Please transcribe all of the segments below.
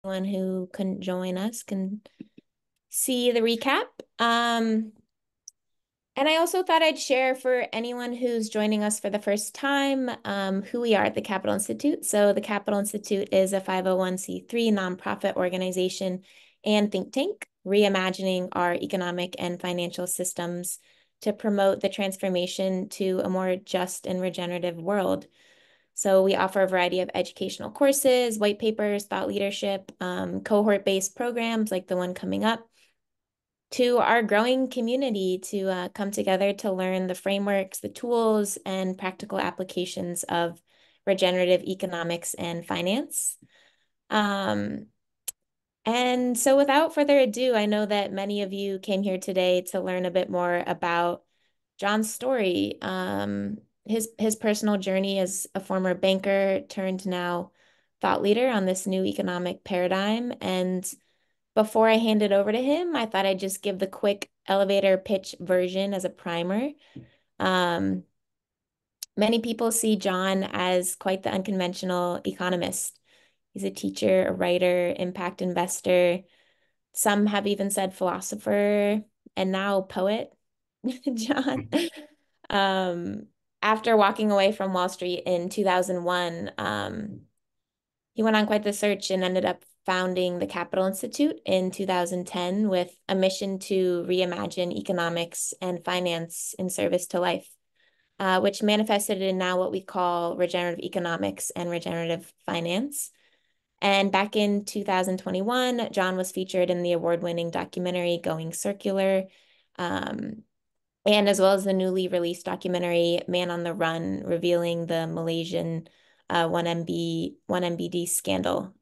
Anyone who couldn't join us can see the recap. And I also thought I'd share for anyone who's joining us for the first time who we are at the Capital Institute. So the Capital Institute is a 501(c)(3) nonprofit organization and think tank, reimagining our economic and financial systems to promote the transformation to a more just and regenerative world. So we offer a variety of educational courses, white papers, thought leadership, cohort-based programs like the one coming up, to our growing community to come together to learn the frameworks, the tools, and practical applications of regenerative economics and finance. Um, and so without further ado, I know that many of you came here today to learn a bit more about John's story, his personal journey as a former banker turned now thought leader on this new economic paradigm. And before I hand it over to him, I thought I'd just give the quick elevator pitch version as a primer. Um, Many people see John as quite the unconventional economist. He's a teacher, a writer, impact investor. Some have even said philosopher and now poet, John. Um, After walking away from Wall Street in 2001, he went on quite the search and ended up founding the Capital Institute in 2010 with a mission to reimagine economics and finance in service to life, which manifested in now what we call regenerative economics and regenerative finance. And back in 2021, John was featured in the award-winning documentary Going Circular, um, and as well as the newly released documentary Man on the Run, revealing the Malaysian 1MBD scandal.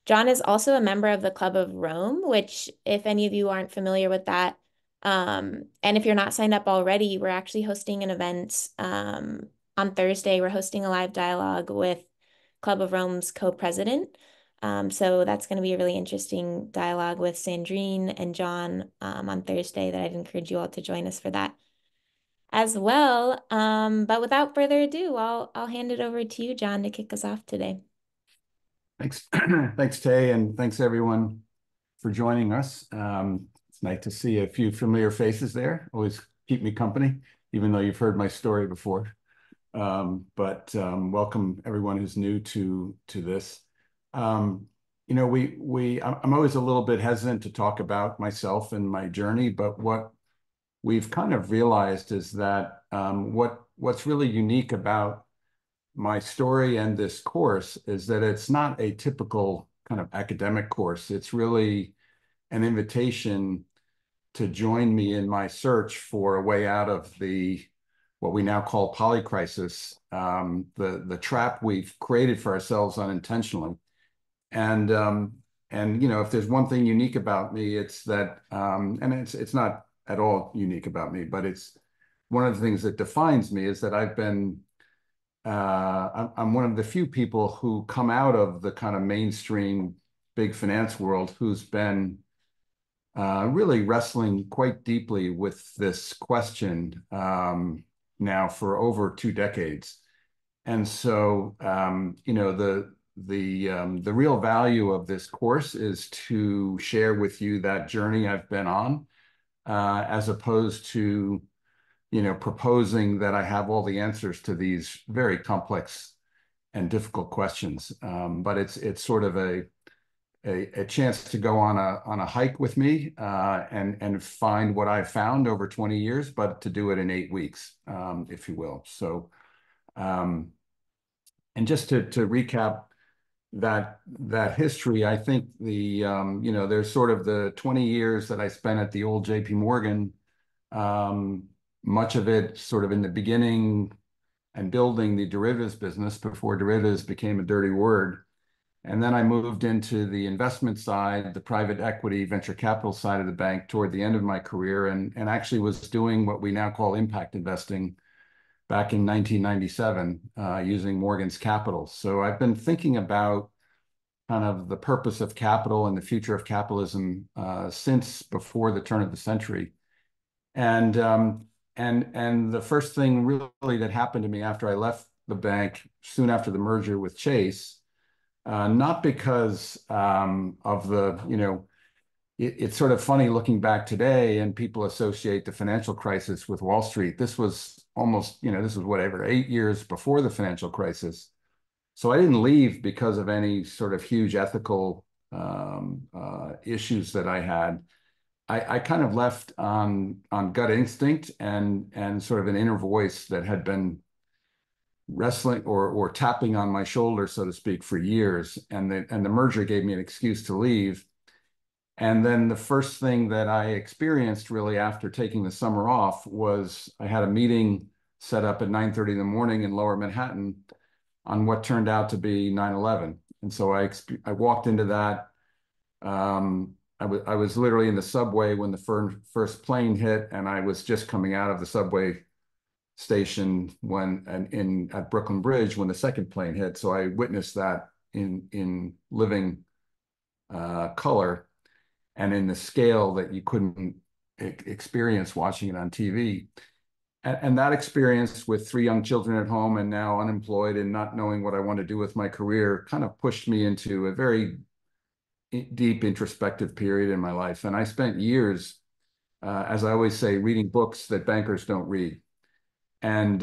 John is also a member of the Club of Rome, which, if any of you aren't familiar with that, and if you're not signed up already, we're actually hosting an event on Thursday. We're hosting a live dialogue with Club of Rome's co-president. So that's going to be a really interesting dialogue with Sandrine and John on Thursday that I'd encourage you all to join us for that as well. But without further ado, I'll hand it over to you, John, to kick us off today. Thanks, thanks, Tay, and thanks everyone for joining us. It's nice to see a few familiar faces there. Always keep me company, even though you've heard my story before. Welcome everyone who's new to this. You know, I'm always a little bit hesitant to talk about myself and my journey, but what we've kind of realized is that what's really unique about my story and this course is that it's not a typical kind of academic course. It's really an invitation to join me in my search for a way out of what we now call polycrisis, the trap we've created for ourselves unintentionally. And you know, if there's one thing unique about me, it's that, and it's not at all unique about me, but it's one of the things that defines me is that I'm one of the few people who come out of the kind of mainstream big finance world who's been really wrestling quite deeply with this question now for over 2 decades. And so, you know, the real value of this course is to share with you that journey I've been on, as opposed to, you know, proposing that I have all the answers to these very complex and difficult questions. But it's sort of a chance to go on a hike with me and find what I've found over 20 years, but to do it in 8 weeks, if you will. So, and just to recap that history, I think you know, there's sort of the 20 years that I spent at the old JP Morgan, much of it sort of in the beginning and building the derivatives business before derivatives became a dirty word. And then I moved into the investment side, the private equity, venture capital side of the bank toward the end of my career, and actually was doing what we now call impact investing back in 1997 using Morgan's capital. So I've been thinking about kind of the purpose of capital and the future of capitalism since before the turn of the century. And the first thing really that happened to me after I left the bank, soon after the merger with Chase, not because of the, it's sort of funny looking back today and people associate the financial crisis with Wall Street. This was almost, this was whatever, 8 years before the financial crisis. So I didn't leave because of any sort of huge ethical issues that I had. I kind of left on gut instinct and sort of an inner voice that had been wrestling or tapping on my shoulder, so to speak, for years. And the merger gave me an excuse to leave. And then the first thing that I experienced really after taking the summer off was I had a meeting set up at 9:30 in the morning in Lower Manhattan on what turned out to be 9/11. And so I walked into that. I was literally in the subway when the first plane hit, and I was just coming out of the subway station at Brooklyn Bridge when the second plane hit. So I witnessed that in living color and in the scale that you couldn't experience watching it on TV. And that experience with 3 young children at home and now unemployed and not knowing what I want to do with my career kind of pushed me into a very deep introspective period in my life. And I spent years, as I always say, reading books that bankers don't read. And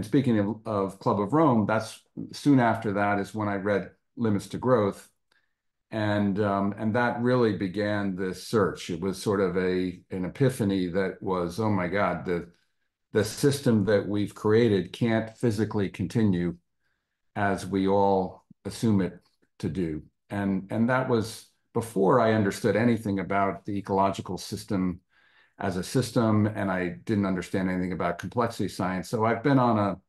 speaking of Club of Rome, that's soon after that is when I read Limits to Growth. And that really began this search. It was sort of an epiphany that was, oh my God, the system that we've created can't physically continue as we all assume it to do. And that was before I understood anything about the ecological system as a system, and I didn't understand anything about complexity science. So I've been on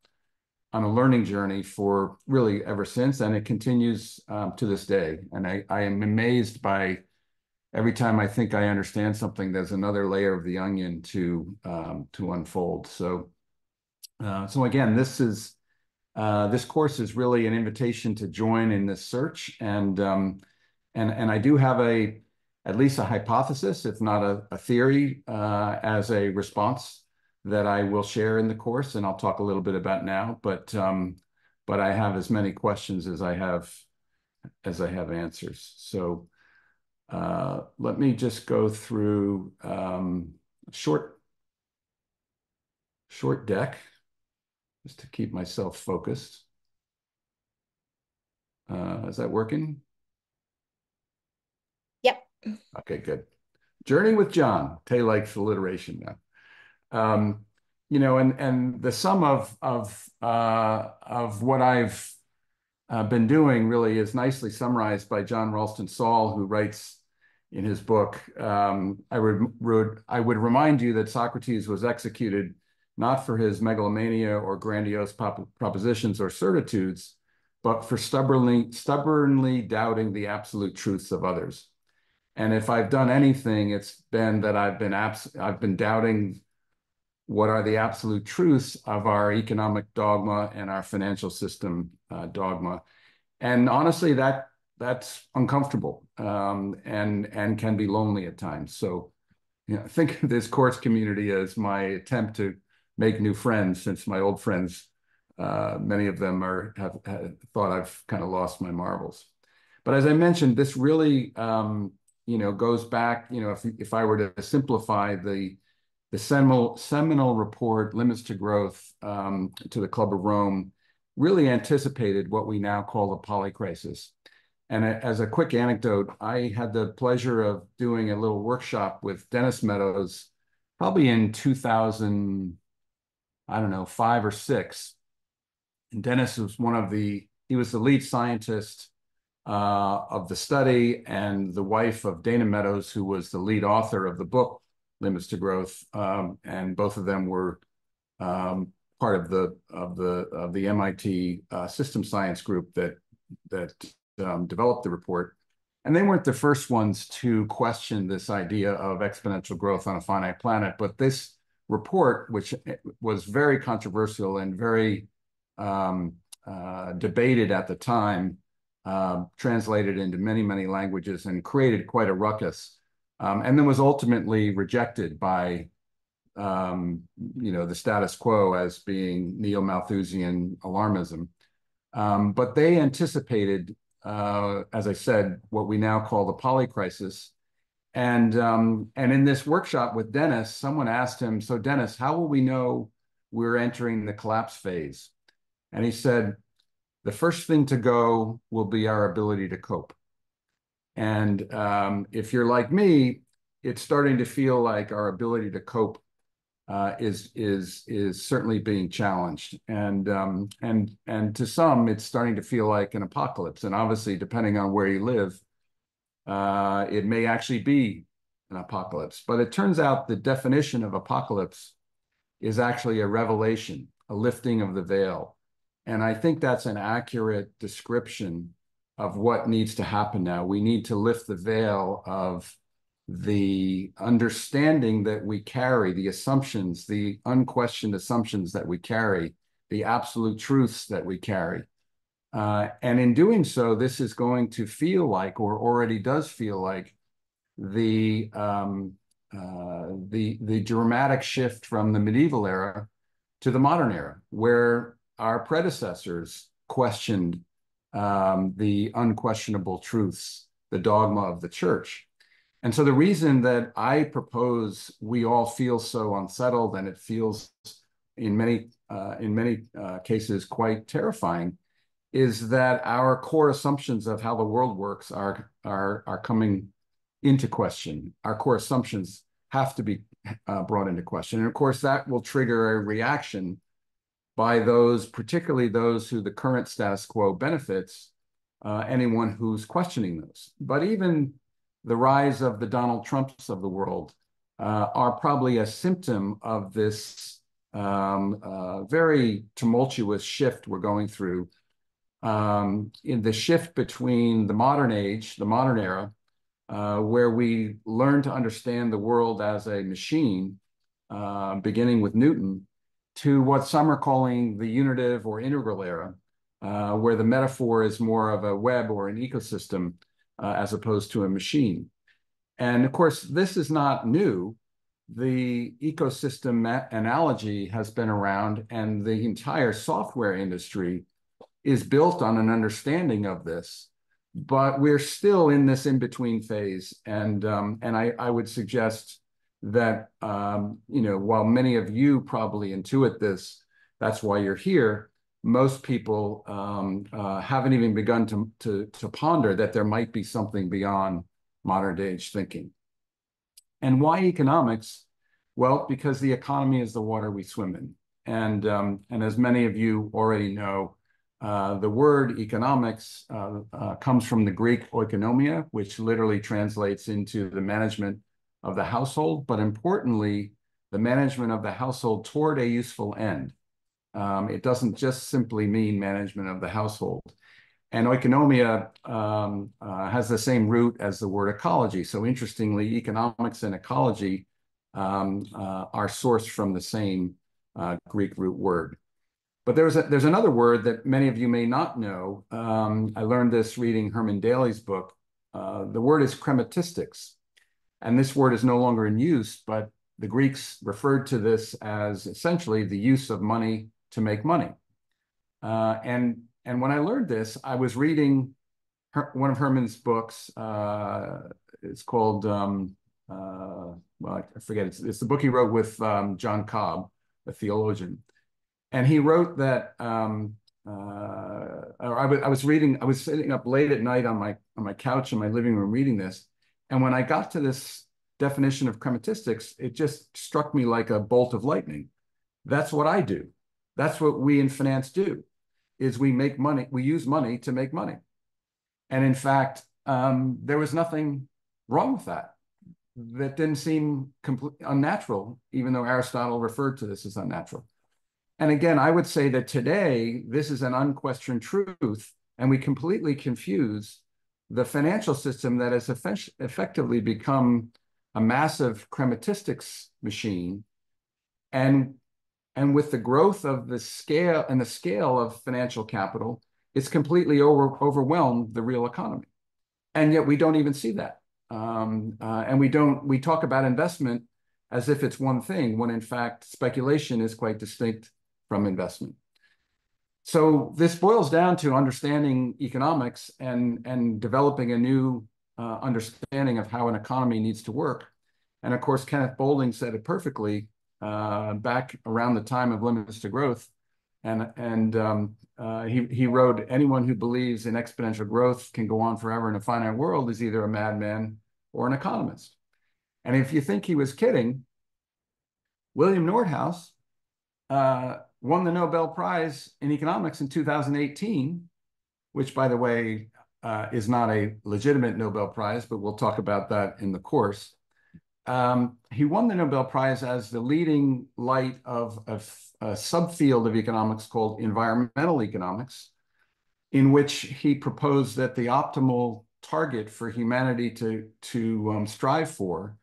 a learning journey for really ever since, and it continues to this day. And I am amazed by every time I think I understand something, there's another layer of the onion to unfold. So again, this course is really an invitation to join in this search, and I do have at least a hypothesis, if not a theory, as a response that I will share in the course, and I'll talk a little bit about now. But I have as many questions as I have answers. So let me just go through short deck just to keep myself focused. Is that working? Yep. Okay, good. Journey with John. Tay likes alliteration now. And the sum of what I've been doing really is nicely summarized by John Ralston Saul, who writes in his book, I would remind you that Socrates was executed not for his megalomania or grandiose propositions or certitudes, but for stubbornly doubting the absolute truths of others. And if I've done anything, it's been that I've been doubting what are the absolute truths of our economic dogma and our financial system dogma. And honestly, that's uncomfortable and can be lonely at times. So, think of this course community as my attempt to make new friends, since my old friends, many of them have thought I've kind of lost my marbles. But as I mentioned, this really goes back. If I were to simplify the seminal report, Limits to Growth, to the Club of Rome, really anticipated what we now call the polycrisis. And as a quick anecdote, I had the pleasure of doing a little workshop with Dennis Meadows, probably in 2000, I don't know, 5 or 6. And Dennis was he was the lead scientist of the study, and the wife of Dana Meadows, who was the lead author of the book Limits to Growth, and both of them were part of the MIT system science group that developed the report. And they weren't the first ones to question this idea of exponential growth on a finite planet, but this report, which was very controversial and very debated at the time, translated into many languages and created quite a ruckus, and then was ultimately rejected by the status quo as being neo-Malthusian alarmism. But they anticipated as I said, what we now call the poly crisis. And in this workshop with Dennis, someone asked him, so Dennis, how will we know we're entering the collapse phase? And he said, the first thing to go will be our ability to cope. And if you're like me, it's starting to feel like our ability to cope is certainly being challenged, and to some, it's starting to feel like an apocalypse. And obviously, depending on where you live, it may actually be an apocalypse. But it turns out the definition of apocalypse is actually a revelation, a lifting of the veil. And I think that's an accurate description of what needs to happen now. We need to lift the veil of the understanding that we carry, the assumptions, the unquestioned assumptions that we carry, the absolute truths that we carry. And in doing so, this is going to feel like, or already does feel like, the dramatic shift from the medieval era to the modern era, where our predecessors questioned the unquestionable truths, the dogma of the church. And so the reason that I propose we all feel so unsettled, and it feels in many cases quite terrifying, is that our core assumptions of how the world works are coming into question. Our core assumptions have to be brought into question. And of course, that will trigger a reaction by those, particularly those who the current status quo benefits, anyone who's questioning those. But even the rise of the Donald Trumps of the world are probably a symptom of this very tumultuous shift we're going through, in the shift between the modern age, the modern era, where we learn to understand the world as a machine, beginning with Newton, to what some are calling the unitive or integral era, where the metaphor is more of a web or an ecosystem as opposed to a machine. And of course, this is not new. The ecosystem analogy has been around, and the entire software industry is built on an understanding of this. But we're still in this in-between phase. And I would suggest that, while many of you probably intuit this, that's why you're here, most people haven't even begun to ponder that there might be something beyond modern age thinking. And why economics? Well, because the economy is the water we swim in. And as many of you already know, the word economics comes from the Greek oikonomia, which literally translates into the management of the household, but importantly, the management of the household toward a useful end. It doesn't just simply mean management of the household. And oikonomia has the same root as the word ecology. So interestingly, economics and ecology are sourced from the same Greek root word. But there's another word that many of you may not know. I learned this reading Herman Daly's book. The word is crematistics. And this word is no longer in use, but the Greeks referred to this as essentially the use of money to make money. And when I learned this, I was reading one of Herman's books. It's called, well, I forget, it's the book he wrote with John Cobb, a theologian. And he wrote that I was sitting up late at night on my couch in my living room reading this. And when I got to this definition of crematistics, it just struck me like a bolt of lightning. That's what I do. That's what we in finance do, is we make money, we use money to make money. And in fact, there was nothing wrong with that. That didn't seem unnatural, even though Aristotle referred to this as unnatural. And again, I would say that today, this is an unquestioned truth, and we completely confuse the financial system that has effectively become a massive crematistics machine. And with the growth of the scale of financial capital, it's completely overwhelmed the real economy. And yet we don't even see that. And we talk about investment as if it's one thing, when in fact, speculation is quite distinct from investment. So this boils down to understanding economics and developing a new understanding of how an economy needs to work. And of course, Kenneth Boulding said it perfectly back around the time of Limits to Growth. He wrote, anyone who believes in exponential growth can go on forever in a finite world is either a madman or an economist. And if you think he was kidding, William Nordhaus won the Nobel Prize in Economics in 2018, which, by the way, is not a legitimate Nobel Prize, but we'll talk about that in the course. He won the Nobel Prize as the leading light of a subfield of economics called environmental economics, in which he proposed that the optimal target for humanity to strive for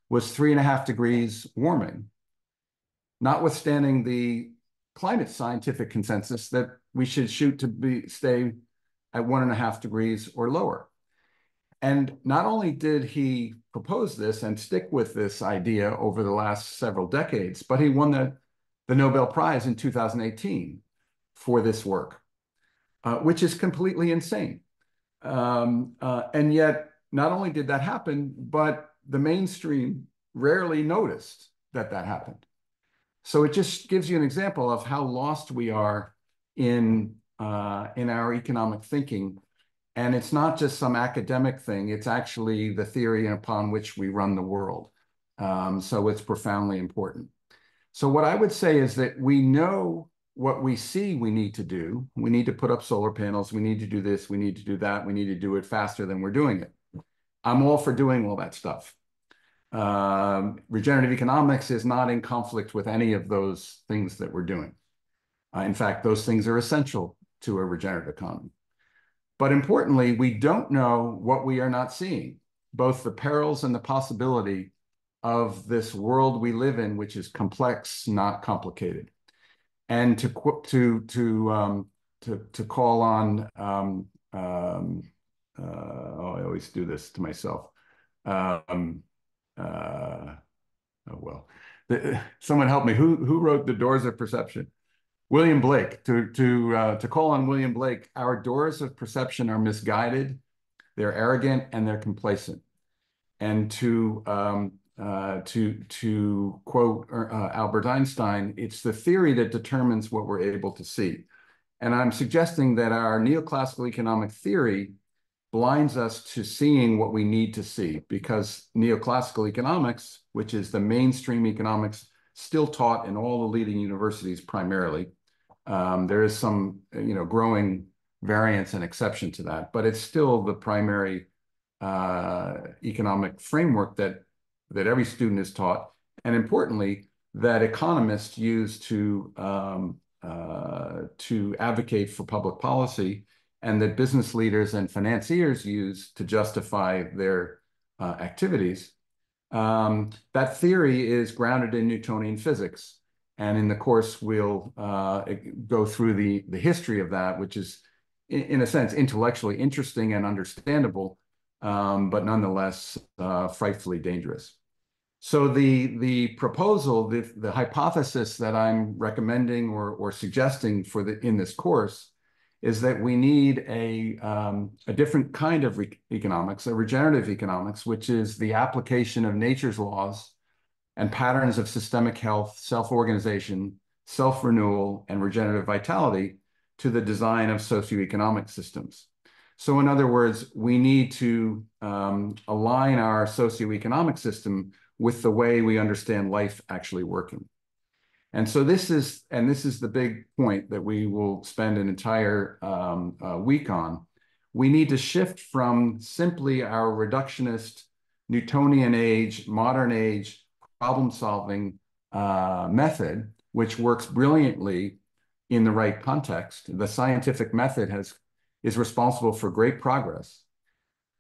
was 3.5 degrees warming, notwithstanding the climate scientific consensus that we should shoot to stay at 1.5 degrees or lower. And not only did he propose this and stick with this idea over the last several decades, but he won the Nobel Prize in 2018 for this work, which is completely insane. And yet, not only did that happen, but the mainstream rarely noticed that that happened. So it just gives you an example of how lost we are in our economic thinking. And it's not just some academic thing, it's actually the theory upon which we run the world. So it's profoundly important. So what I would say is that we know what we see we need to do. We need to put up solar panels. We need to do this. We need to do that. We need to do it faster than we're doing it. I'm all for doing all that stuff. Regenerative economics is not in conflict with any of those things that we're doing. In fact, those things are essential to a regenerative economy. But importantly, we don't know what we are not seeing, both the perils and the possibility of this world we live in, which is complex, not complicated. And to call on, I always do this to myself. Oh well, someone help me. Who wrote The Doors of Perception? William Blake. To call on William Blake, our doors of perception are misguided, they're arrogant, and they're complacent. And to quote Albert Einstein, it's the theory that determines what we're able to see. And I'm suggesting that our neoclassical economic theory blinds us to seeing what we need to see, because neoclassical economics, which is the mainstream economics still taught in all the leading universities primarily, there is some growing variance and exception to that, but it's still the primary economic framework that every student is taught, and importantly, that economists use to advocate for public policy, and that business leaders and financiers use to justify their activities. That theory is grounded in Newtonian physics. And in the course, we'll go through the history of that, which is, in a sense, intellectually interesting and understandable, but nonetheless frightfully dangerous. So the proposal, the hypothesis that I'm recommending or suggesting in this course is that we need a different kind of economics, a regenerative economics, which is the application of nature's laws and patterns of systemic health, self-organization, self-renewal, and regenerative vitality to the design of socioeconomic systems. So in other words, we need to align our socioeconomic system with the way we understand life actually working. And so this is the big point that we will spend an entire week on. We need to shift from simply our reductionist, Newtonian age, modern age problem-solving method, which works brilliantly in the right context. The scientific method is responsible for great progress,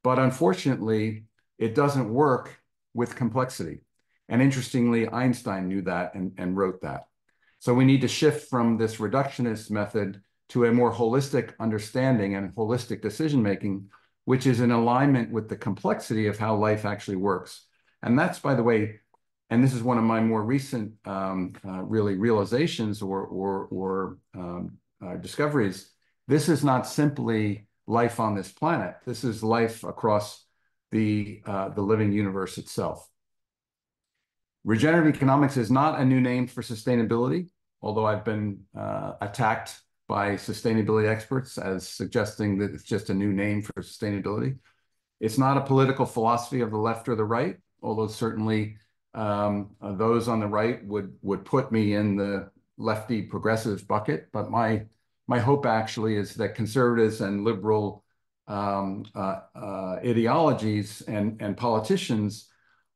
but unfortunately, it doesn't work with complexity. And interestingly, Einstein knew that and wrote that. So we need to shift from this reductionist method to a more holistic understanding and holistic decision-making, which is in alignment with the complexity of how life actually works. And that's, by the way, and this is one of my more recent really realizations or discoveries, this is not simply life on this planet. This is life across the living universe itself. Regenerative economics is not a new name for sustainability, although I've been attacked by sustainability experts as suggesting that it's just a new name for sustainability. It's not a political philosophy of the left or the right, although certainly those on the right would put me in the lefty progressive bucket. But my hope actually is that conservatives and liberal ideologies and politicians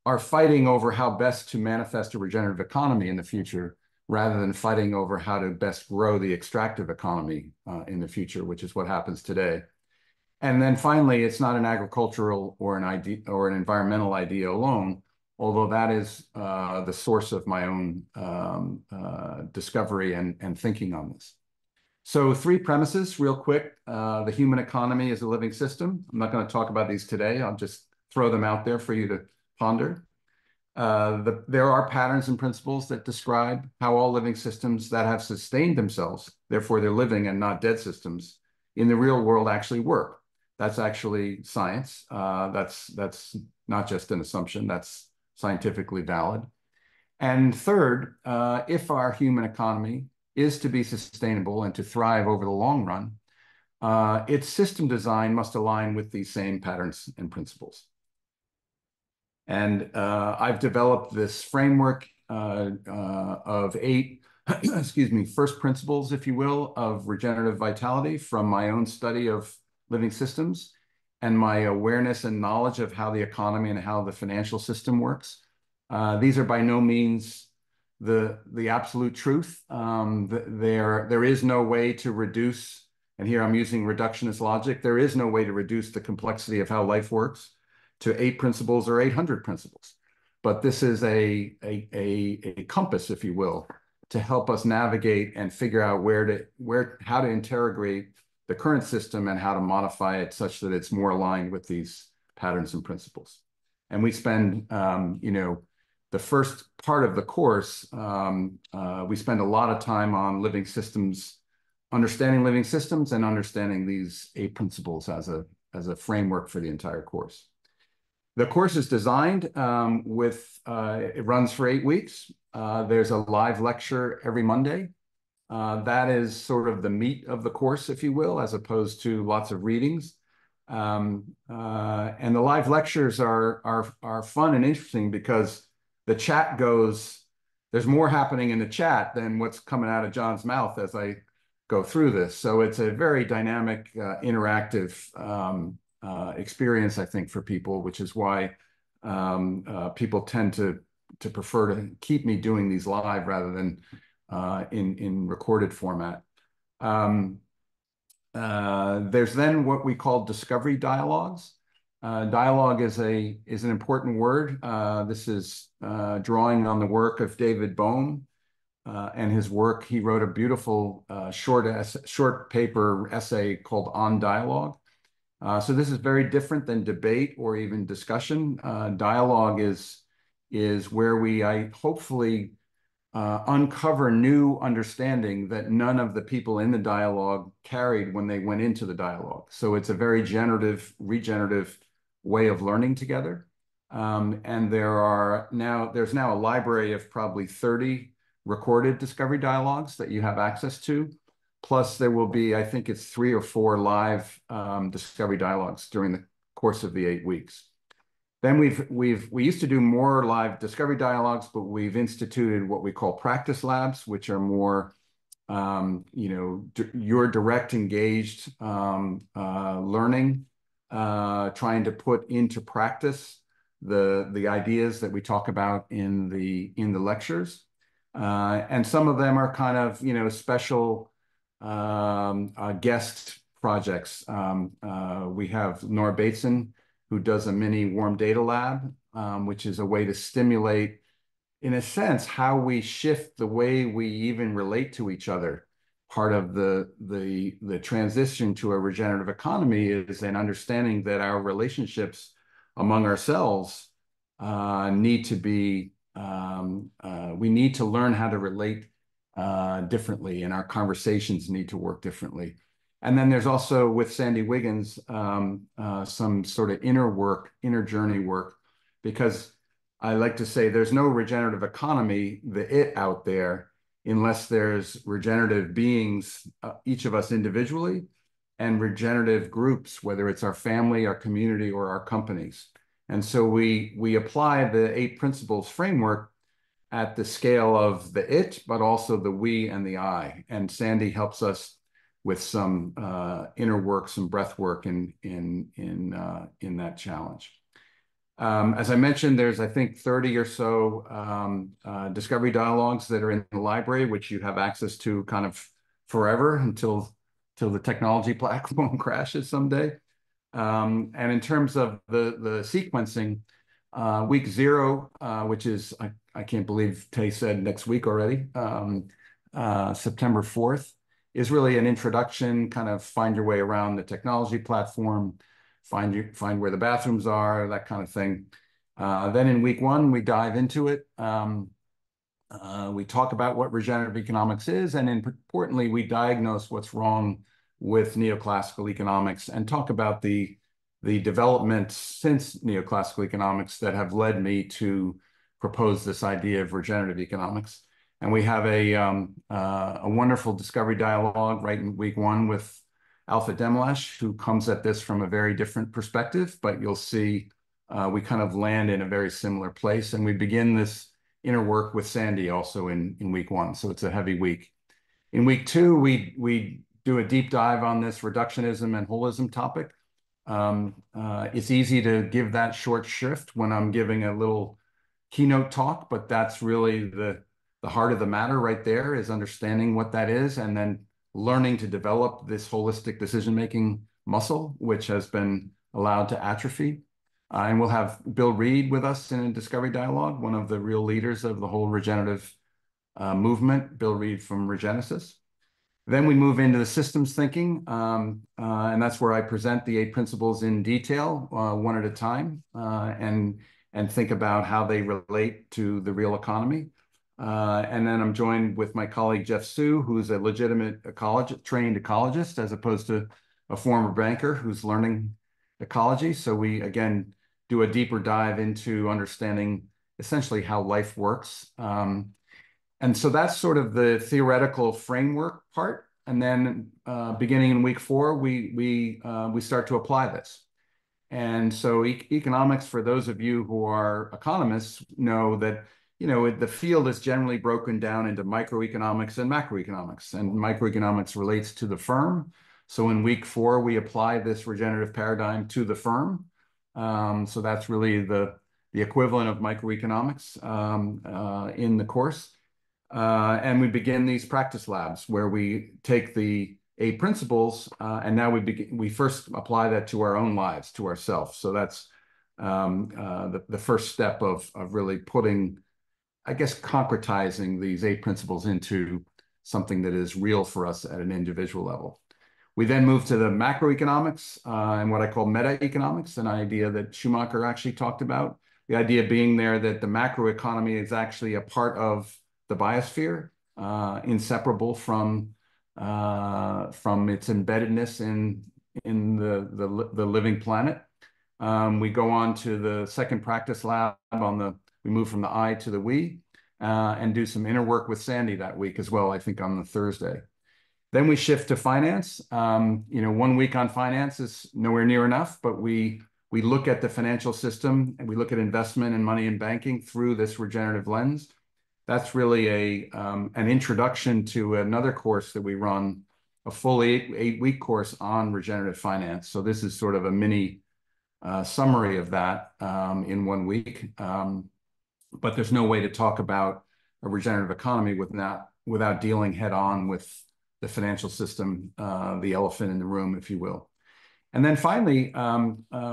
are fighting over how best to manifest a regenerative economy in the future, rather than fighting over how to best grow the extractive economy in the future, which is what happens today. And then finally, it's not an agricultural or an environmental idea alone, although that is the source of my own discovery and thinking on this. So 3 premises real quick. The human economy is a living system. I'm not going to talk about these today. I'll just throw them out there for you to ponder. There are patterns and principles that describe how all living systems that have sustained themselves, therefore they're living and not dead systems, in the real world actually work. That's actually science. That's not just an assumption. That's scientifically valid. And third, if our human economy is to be sustainable and to thrive over the long run, its system design must align with these same patterns and principles. And I've developed this framework of 8, excuse me, first principles, if you will, of regenerative vitality from my own study of living systems and my awareness and knowledge of how the economy and how the financial system works. These are by no means the absolute truth. There is no way to reduce, and here I'm using reductionist logic, there is no way to reduce the complexity of how life works to 8 principles or 800 principles. But this is a compass, if you will, to help us navigate and figure out how to integrate the current system and how to modify it such that it's more aligned with these patterns and principles. And we spend, the first part of the course, we spend a lot of time on living systems, understanding living systems and understanding these 8 principles as a framework for the entire course. The course is designed it runs for 8 weeks. There's a live lecture every Monday. That is sort of the meat of the course, if you will, as opposed to lots of readings. And the live lectures are fun and interesting because the chat there's more happening in the chat than what's coming out of John's mouth as I go through this. So it's a very dynamic, interactive experience, I think, for people, which is why people tend to prefer to keep me doing these live rather than in recorded format. There's then what we call discovery dialogues. Dialogue is an important word. This is drawing on the work of David Bohm and his work. He wrote a beautiful short paper essay called On Dialogue. So this is very different than debate or even discussion. Dialogue is where we hopefully uncover new understanding that none of the people in the dialogue carried when they went into the dialogue. So it's a very regenerative way of learning together. And there's now a library of probably 30 recorded discovery dialogues that you have access to. Plus there will be, I think it's 3 or 4 live discovery dialogues during the course of the 8 weeks. Then we used to do more live discovery dialogues, but we've instituted what we call practice labs, which are more, your direct engaged learning, trying to put into practice the ideas that we talk about in the lectures. And some of them are kind of, special guest projects. We have Nora Bateson, who does a mini warm data lab, which is a way to stimulate, in a sense, how we shift the way we even relate to each other. Part of the transition to a regenerative economy is an understanding that our relationships among ourselves need to be, we need to learn how to relate differently, and our conversations need to work differently. And then there's also, with Sandy Wiggins, some sort of inner journey work, because I like to say there's no regenerative economy, the it out there, unless there's regenerative beings, each of us individually, and regenerative groups, whether it's our family, our community, or our companies. And so we apply the 8 principles framework at the scale of the it, but also the we and the I. And Sandy helps us with some inner work, some breath work in that challenge. As I mentioned, there's, I think, 30 or so discovery dialogues that are in the library, which you have access to kind of forever until the technology platform crashes someday. And in terms of the sequencing, week 0, which is, I can't believe Tay said next week already, September 4th, is really an introduction, kind of find your way around the technology platform, find where the bathrooms are, that kind of thing. Then in week 1, we dive into it. We talk about what regenerative economics is, and importantly, we diagnose what's wrong with neoclassical economics and talk about the developments since neoclassical economics that have led me to propose this idea of regenerative economics. And we have a wonderful discovery dialogue right in week 1 with Alpha Demlash, who comes at this from a very different perspective, but you'll see we kind of land in a very similar place. And we begin this inner work with Sandy also in week 1. So it's a heavy week. In week 2, we do a deep dive on this reductionism and holism topic. It's easy to give that short shrift when I'm giving a little keynote talk, but that's really the heart of the matter right there, is understanding what that is and then learning to develop this holistic decision-making muscle, which has been allowed to atrophy. And we'll have Bill Reed with us in a discovery dialogue, one of the real leaders of the whole regenerative movement, Bill Reed from Regenesis. Then we move into the systems thinking, and that's where I present the 8 principles in detail, one at a time, and think about how they relate to the real economy. And then I'm joined with my colleague Jeff Sue, who's a legitimate trained ecologist, as opposed to a former banker who's learning ecology. So we, again, do a deeper dive into understanding essentially how life works. And so that's sort of the theoretical framework part. And then beginning in week 4, we start to apply this. And so economics, for those of you who are economists, know that the field is generally broken down into microeconomics and macroeconomics. And microeconomics relates to the firm. So in week 4, we apply this regenerative paradigm to the firm. So that's really the equivalent of microeconomics in the course. And we begin these practice labs where we take the 8 principles and now we first apply that to our own lives, to ourselves. So that's the first step of really putting, I guess, concretizing these 8 principles into something that is real for us at an individual level. We then move to the macroeconomics and what I call meta-economics, an idea that Schumacher actually talked about. The idea being there that the macroeconomy is actually a part of the biosphere, inseparable from its embeddedness in the living planet. We go on to the second practice lab we move from the I to the we, and do some inner work with Sandy that week as well, I think on the Thursday. Then we shift to finance. 1 week on finance is nowhere near enough, but we look at the financial system and we look at investment and money in banking through this regenerative lens. That's really an introduction to another course that we run, a full 8-week course on regenerative finance. So this is sort of a mini summary of that in 1 week. But there's no way to talk about a regenerative economy without dealing head on with the financial system, the elephant in the room, if you will. And then finally,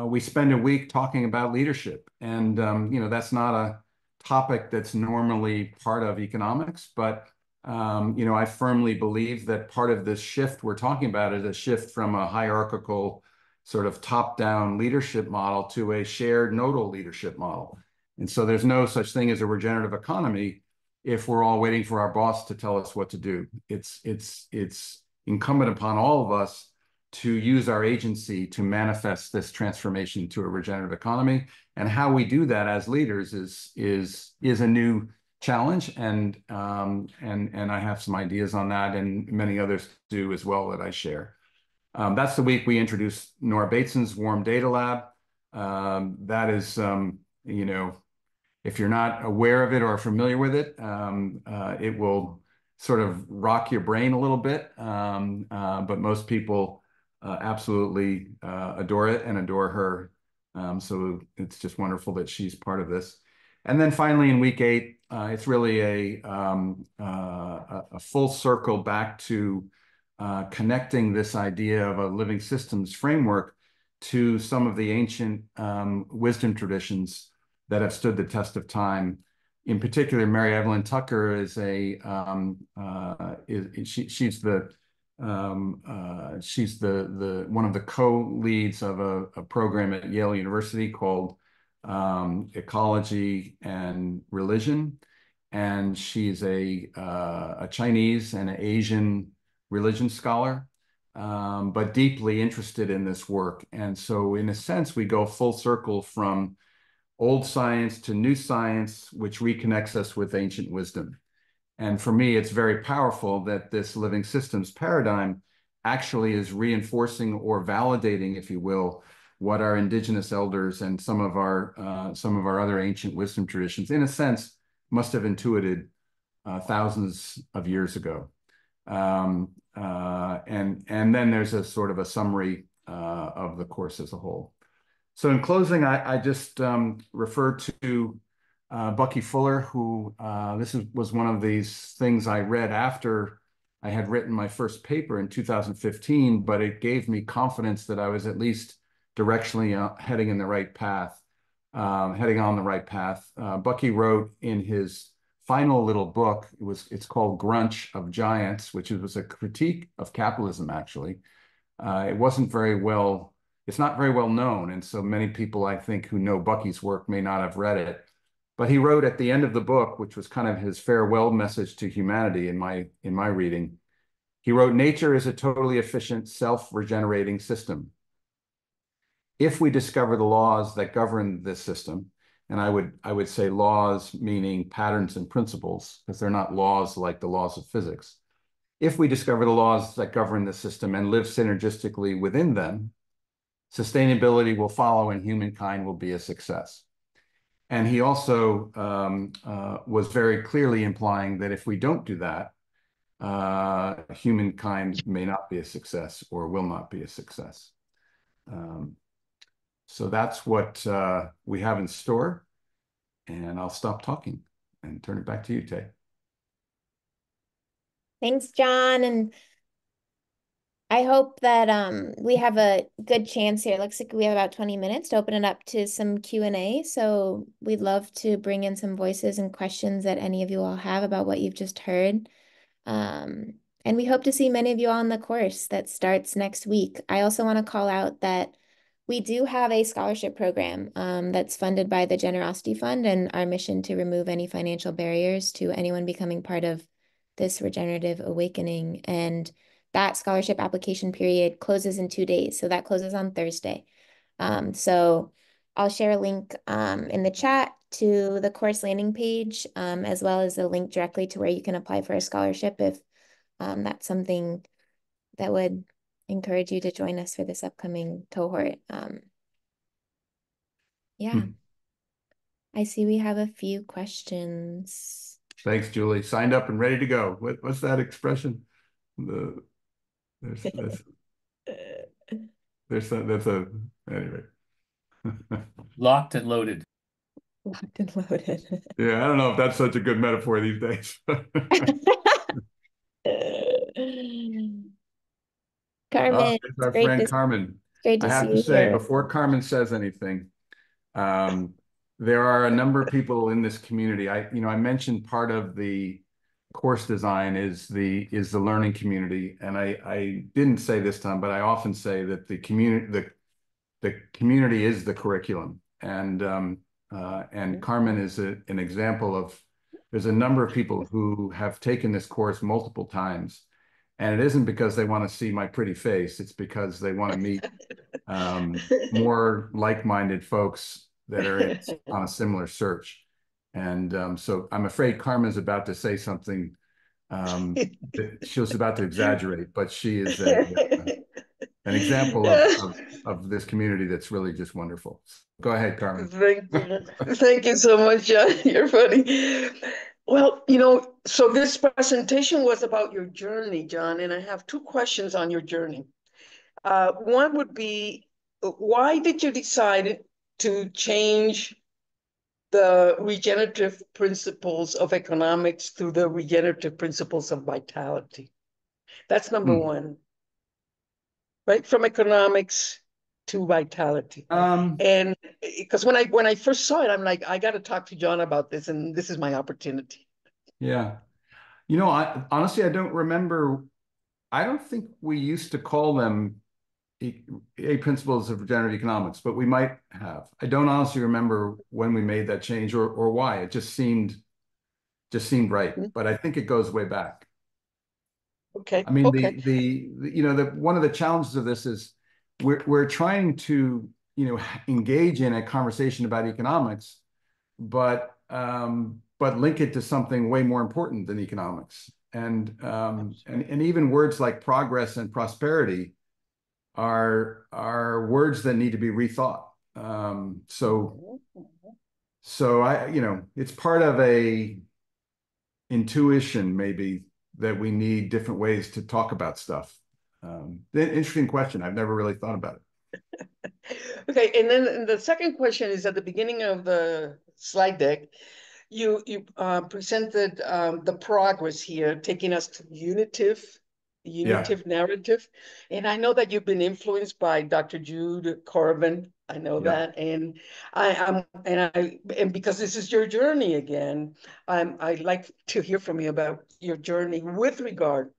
we spend a week talking about leadership. And, that's not a topic that's normally part of economics, but, I firmly believe that part of this shift we're talking about is a shift from a hierarchical sort of top-down leadership model to a shared nodal leadership model. And so there's no such thing as a regenerative economy if we're all waiting for our boss to tell us what to do. It's incumbent upon all of us to use our agency to manifest this transformation to a regenerative economy. And how we do that as leaders is a new challenge, and I have some ideas on that, and many others do as well that I share. That's the week we introduced Nora Bateson's Warm Data Lab. That is, you know, if you're not aware of it or familiar with it, it will sort of rock your brain a little bit. But most people absolutely adore it and adore her. So it's just wonderful that she's part of this. And then finally, in week 8, it's really a full circle back to connecting this idea of a living systems framework to some of the ancient wisdom traditions that have stood the test of time. In particular, Mary Evelyn Tucker is she's the one of the co-leads of a program at Yale University called Ecology and Religion, and she's a Chinese and an Asian religion scholar, but deeply interested in this work. And so, in a sense, we go full circle from old science to new science, which reconnects us with ancient wisdom. And for me, it's very powerful that this living systems paradigm actually is reinforcing or validating, if you will, what our indigenous elders and some of our other ancient wisdom traditions, in a sense, must have intuited thousands of years ago. And then there's a sort of a summary of the course as a whole. So in closing, I just refer to Bucky Fuller, who was one of these things I read after I had written my first paper in 2015, but it gave me confidence that I was at least directionally heading in the right path, heading on the right path. Bucky wrote in his final little book, it's called Grunch of Giants, which was a critique of capitalism, actually. It wasn't very well, it's not very well known. And so many people, I think, who know Bucky's work may not have read it. But he wrote at the end of the book, which was kind of his farewell message to humanity in my reading, he wrote, "Nature is a totally efficient, self-regenerating system. If we discover the laws that govern this system," and I would say laws meaning patterns and principles, because they're not laws like the laws of physics. If we discover the laws that govern the system and live synergistically within them, sustainability will follow and humankind will be a success. And he also was very clearly implying that if we don't do that, humankind may not be a success or will not be a success. So that's what we have in store. And I'll stop talking and turn it back to you, Tay. Thanks, John. And I hope that we have a good chance here. It looks like we have about 20 minutes to open it up to some Q&A. So we'd love to bring in some voices and questions that any of you all have about what you've just heard. And we hope to see many of you on the course that starts next week. I also want to call out that we do have a scholarship program that's funded by the Generosity Fund, and our mission to remove any financial barriers to anyone becoming part of this regenerative awakening. And that scholarship application period closes in 2 days. So that closes on Thursday. So I'll share a link in the chat to the course landing page, as well as a link directly to where you can apply for a scholarship if that's something that would encourage you to join us for this upcoming cohort. Yeah, I see we have a few questions. Thanks, Julie. Signed up and ready to go. What's that expression? There's that's a anyway. Locked and loaded. Locked and loaded. Yeah, I don't know if that's such a good metaphor these days. Carmen, There's it's our friend great Carmen. I to see have to you say, here. before Carmen says anything, there are a number of people in this community. I mentioned part of the course design is the learning community, and I didn't say this time, but I often say that the community is the curriculum, and Carmen is an example there's a number of people who have taken this course multiple times, and it isn't because they want to see my pretty face. It's because they want to meet more like-minded folks that are on a similar search. And so I'm afraid Carmen's about to say something that she was about to exaggerate, but she is an example of this community that's really just wonderful. Go ahead, Carmen. Thank you. Thank you so much, John. You're funny. Well, so this presentation was about your journey, John, and I have two questions on your journey. One would be, why did you decide to change the regenerative principles of economics through the regenerative principles of vitality? That's number one, right? From economics to vitality. And because when I first saw it, I'm like, I got to talk to John about this, and this is my opportunity. Yeah. I honestly, I don't remember. I don't think we used to call them eight principles of regenerative economics, but we might have. I don't honestly remember when we made that change or why. It just seemed right. But I think it goes way back. Okay. I mean, okay. One of the challenges of this is we're trying to engage in a conversation about economics, but link it to something way more important than economics. And even words like progress and prosperity are words that need to be rethought. So it's part of a intuition maybe that we need different ways to talk about stuff. Interesting question. I've never really thought about it. Okay, and then the second question is at the beginning of the slide deck, you presented the progress here, taking us to unitive narrative. And I know that you've been influenced by Dr. Jude Corbin. I know that, and and because this is your journey again, I'd like to hear from you about your journey with regard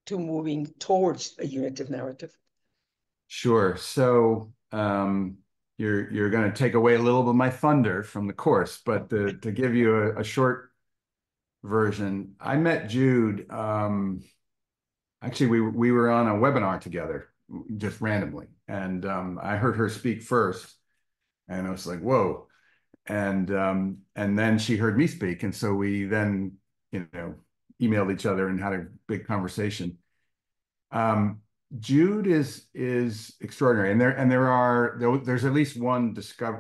to moving towards a unitive narrative. Sure. So you're going to take away a little bit of my thunder from the course, but to give you a short version, I met Jude. Actually, we were on a webinar together just randomly, and I heard her speak first, and I was like, "Whoa!" And then she heard me speak, and so we then emailed each other and had a big conversation. Jude is extraordinary, and there's at least one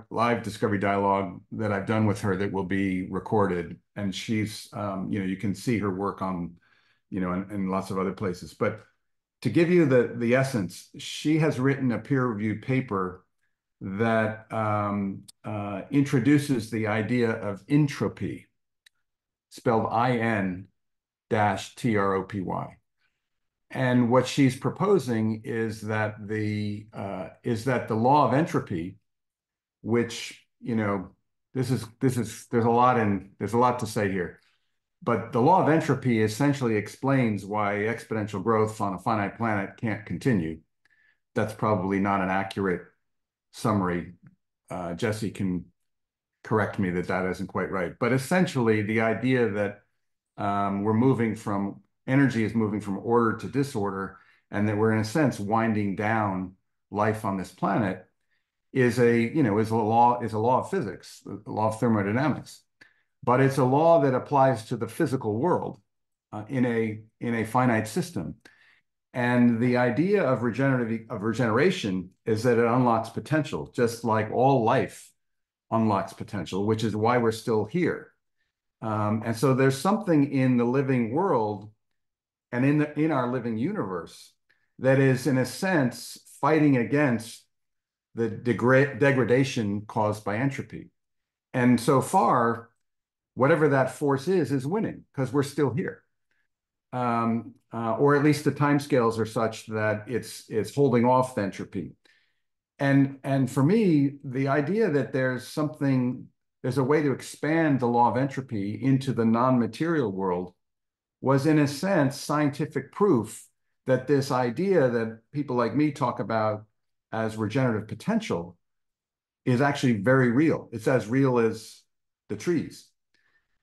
live discovery dialogue that I've done with her that will be recorded, and she's you can see her work on and lots of other places. But to give you the essence, she has written a peer-reviewed paper that introduces the idea of entropy, spelled IN-TROPY. And what she's proposing is that the law of entropy, which there's a lot to say here, but the law of entropy essentially explains why exponential growth on a finite planet can't continue. That's probably not an accurate summary. Jesse can correct me that isn't quite right. But essentially, the idea that energy is moving from order to disorder, and that we're in a sense winding down life on this planet is a law of physics, a law of thermodynamics. But it's a law that applies to the physical world in a finite system. And the idea of regeneration is that it unlocks potential, just like all life unlocks potential, which is why we're still here. And so there's something in the living world and in our living universe that is, in a sense, fighting against the degradation caused by entropy. And so far, whatever that force is winning because we're still here. Or at least the timescales are such that it's holding off the entropy. And for me, the idea that there's a way to expand the law of entropy into the non-material world was, in a sense, scientific proof that this idea that people like me talk about as regenerative potential is actually very real. It's as real as the trees.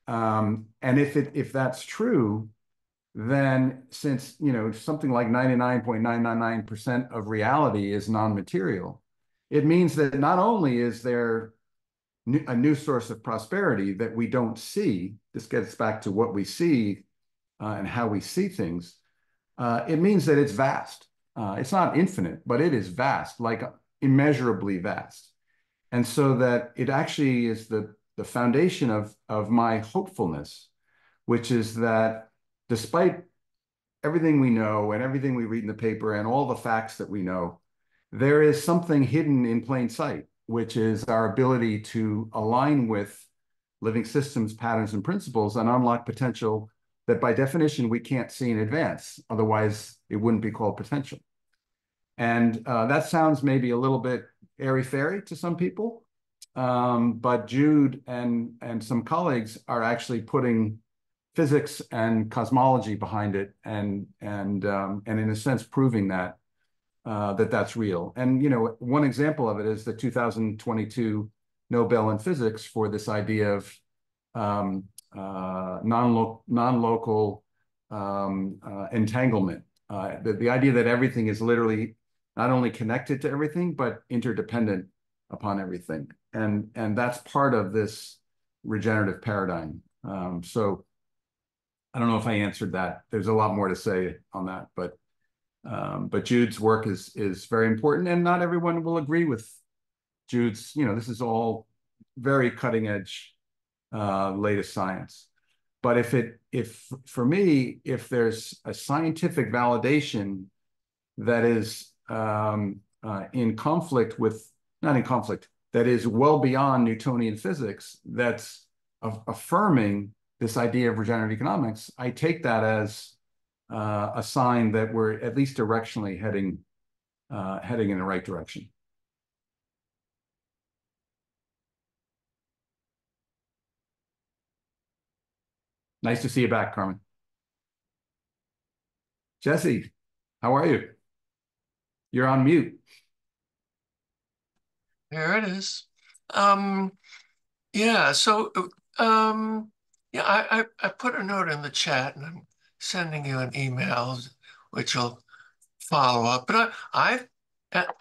And if that's true, then since, something like 99.999% of reality is non-material, it means that not only is there a new source of prosperity that we don't see, this gets back to what we see and how we see things, it means that it's vast. It's not infinite, but it is vast, like immeasurably vast. And so that it actually is the foundation of my hopefulness, which is that despite everything we know and everything we read in the paper and all the facts that we know, there is something hidden in plain sight, which is our ability to align with living systems, patterns, and principles and unlock potential that by definition we can't see in advance. Otherwise, it wouldn't be called potential. And that sounds maybe a little bit airy-fairy to some people, but Jude and some colleagues are actually putting physics and cosmology behind it, and in a sense proving that that's real. And one example of it is the 2022 Nobel in Physics for this idea of non-local entanglement. The idea that everything is literally not only connected to everything, but interdependent upon everything. And that's part of this regenerative paradigm. So I don't know if I answered that. There's a lot more to say on that, but Jude's work is very important, and not everyone will agree with Jude's. This is all very cutting edge, latest science. But if for me, if there's a scientific validation that is in conflict with, not in conflict, that is well beyond Newtonian physics, that's affirming this idea of regenerative economics, I take that as a sign that we're at least directionally heading in the right direction. Nice to see you back, Carmen. Jesse, how are you? You're on mute. There it is. Yeah, so yeah, I put a note in the chat and I'm sending you an email, which will follow up. But I've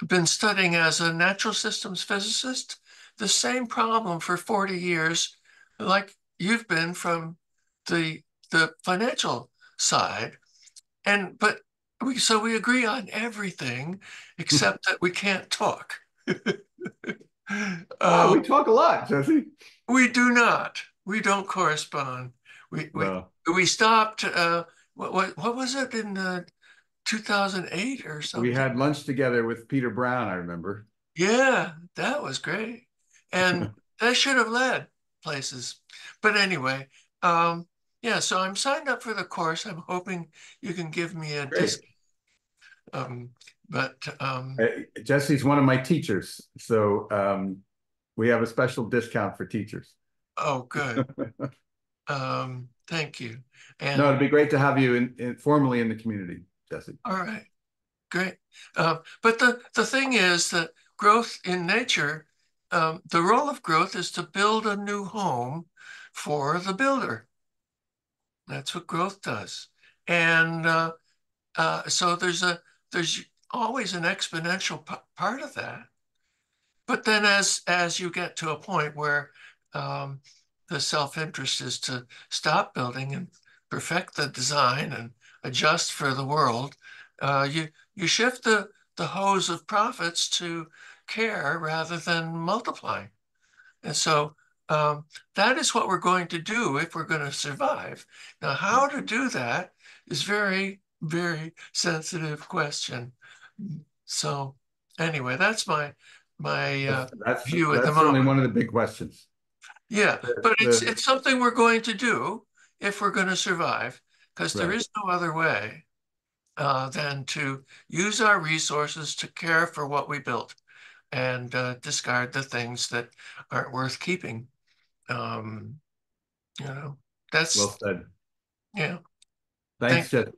been studying as a natural systems physicist the same problem for 40 years, like you've been from the financial side. But we agree on everything except that we can't talk. We talk a lot, Jesse. We do not. We don't correspond. We stopped. What was it in 2008 or something? We had lunch together with Peter Brown, I remember. Yeah, that was great, and that should have led places. But anyway, yeah. So I'm signed up for the course. I'm hoping you can give me a discount. Jesse's one of my teachers, so we have a special discount for teachers. Oh, good. Thank you. And no, it'd be great to have you formally in the community, Jesse. All right, great. But the thing is that growth in nature, the role of growth is to build a new home for the builder. That's what growth does. And so there's always an exponential part of that. But then as you get to a point where the self-interest is to stop building and perfect the design and adjust for the world, you shift the hose of profits to care rather than multiplying. And so that is what we're going to do if we're going to survive. Now, how to do that is very, very sensitive question. So anyway, that's my view at the moment. That's certainly one of the big questions. Yeah, but it's something we're going to do if we're going to survive, because there is no other way than to use our resources to care for what we built and discard the things that aren't worth keeping. That's well said. Yeah. Thanks, Jesse.